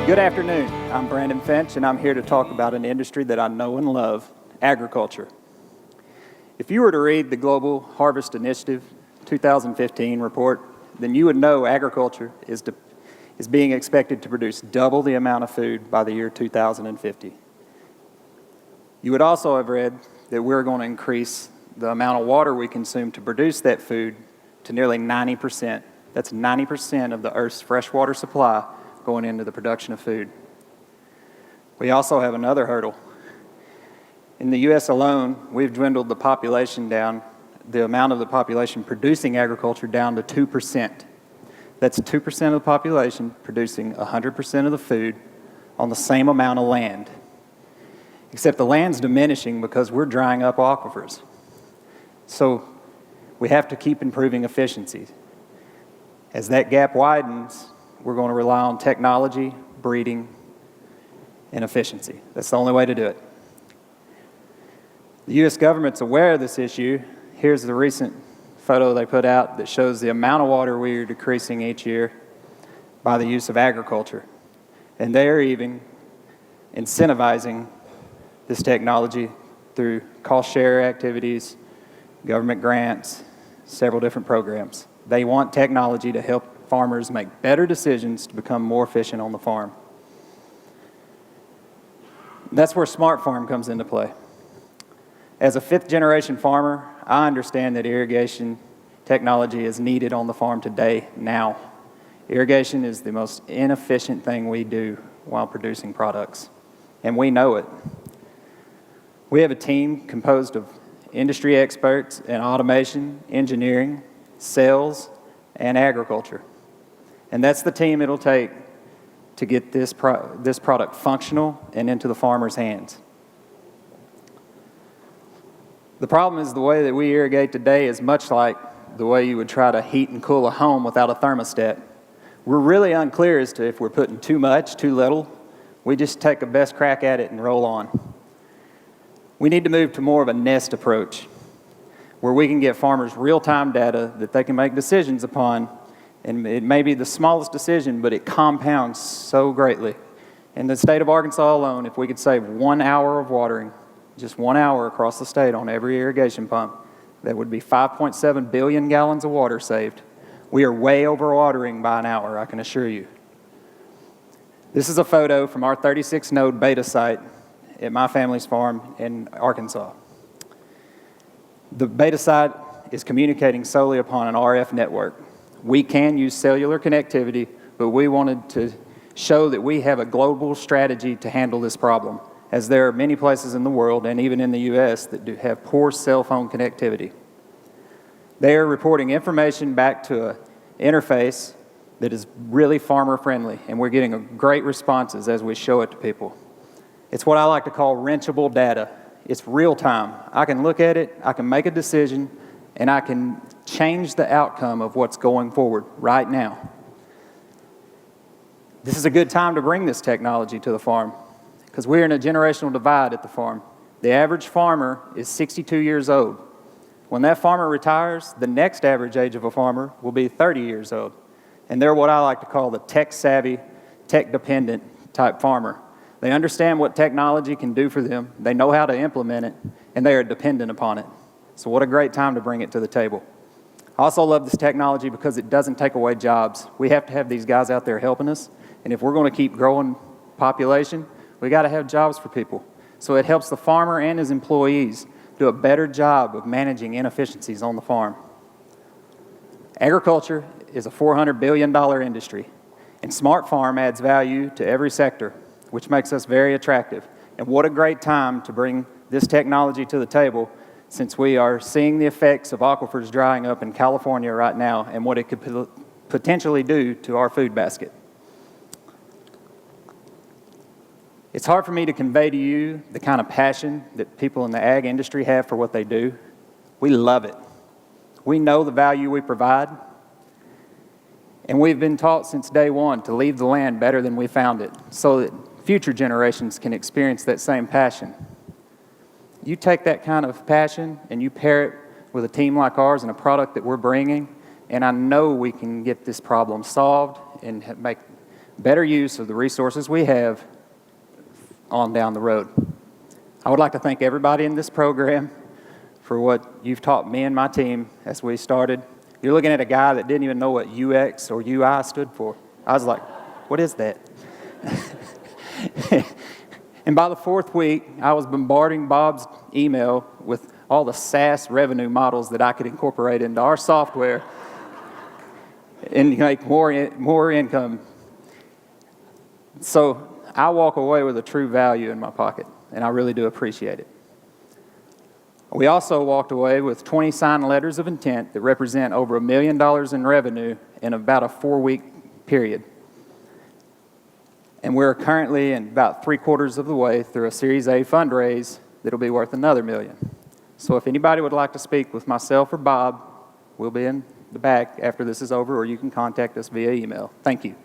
Good afternoon. I'm Brandon Finch, and I'm here to talk about an industry that I know and love, agriculture. If you were to read the Global Harvest Initiative 2015 report, then you would know agriculture is being expected to produce double the amount of food by the year 2050. You would also have read that we're going to increase the amount of water we consume to produce that food to nearly 90%. That's 90% of the Earth's freshwater supply going into the production of food. We also have another hurdle. In the U.S. alone, we've dwindled the population down, the amount of the population producing agriculture down to 2%. That's 2% of the population producing 100% of the food on the same amount of land. Except the land's diminishing because we're drying up aquifers. So we have to keep improving efficiency. As that gap widens, we're going to rely on technology, breeding, and efficiency. That's the only way to do it. The U.S. government's aware of this issue. Here's the recent photo they put out that shows the amount of water we are decreasing each year by the use of agriculture. And they are even incentivizing this technology through cost share activities, government grants, several different programs. They want technology to help farmers make better decisions to become more efficient on the farm. That's where Smart Farm comes into play. As a fifth-generation farmer, I understand that irrigation technology is needed on the farm today, now. Irrigation is the most inefficient thing we do while producing products, and we know it. We have a team composed of industry experts in automation, engineering, sales, and agriculture. And that's the team it'll take to get this product functional and into the farmer's hands. The problem is the way that we irrigate today is much like the way you would try to heat and cool a home without a thermostat. We're really unclear as to if we're putting too much, too little. We just take a best crack at it and roll on. We need to move to more of a nest approach, where we can get farmers real-time data that they can make decisions upon. And it may be the smallest decision, but it compounds so greatly. In the state of Arkansas alone, if we could save 1 hour of watering, just 1 hour across the state on every irrigation pump, that would be 5.7 billion gallons of water saved. We are way overwatering by an hour, I can assure you. This is a photo from our 36-node beta site at my family's farm in Arkansas. The beta site is communicating solely upon an RF network. We can use cellular connectivity, but we wanted to show that we have a global strategy to handle this problem, as there are many places in the world, and even in the U.S., that do have poor cell phone connectivity. They are reporting information back to an interface that is really farmer-friendly, and we're getting great responses as we show it to people. It's what I like to call wrenchable data. It's real time. I can look at it, I can make a decision, and I can change the outcome of what's going forward right now. This is a good time to bring this technology to the farm because we're in a generational divide at the farm. The average farmer is 62 years old. When that farmer retires, the next average age of a farmer will be 30 years old. And they're what I like to call the tech-savvy, tech-dependent type farmer. They understand what technology can do for them, they know how to implement it, and they are dependent upon it. So what a great time to bring it to the table. I also love this technology because it doesn't take away jobs. We have to have these guys out there helping us, and if we're going to keep growing population, we got to have jobs for people. So it helps the farmer and his employees do a better job of managing inefficiencies on the farm. Agriculture is a $400 billion industry, and Smart Farm adds value to every sector, which makes us very attractive. And what a great time to bring this technology to the table, since we are seeing the effects of aquifers drying up in California right now and what it could potentially do to our food basket. It's hard for me to convey to you the kind of passion that people in the ag industry have for what they do. We love it. We know the value we provide, and we've been taught since day one to leave the land better than we found it, so that future generations can experience that same passion. You take that kind of passion and you pair it with a team like ours and a product that we're bringing, and I know we can get this problem solved and make better use of the resources we have on down the road. I would like to thank everybody in this program for what you've taught me and my team as we started. You're looking at a guy that didn't even know what UX or UI stood for. I was like, what is that? And by the fourth week, I was bombarding Bob's email with all the SaaS revenue models that I could incorporate into our software and make more income. So I walk away with a true value in my pocket, and I really do appreciate it. We also walked away with 20 signed letters of intent that represent over $1 million in revenue in about a 4-week period. And we're currently in about 3/4 of the way through a Series A fundraise that'll be worth another $1 million. So if anybody would like to speak with myself or Bob, we'll be in the back after this is over, or you can contact us via email. Thank you.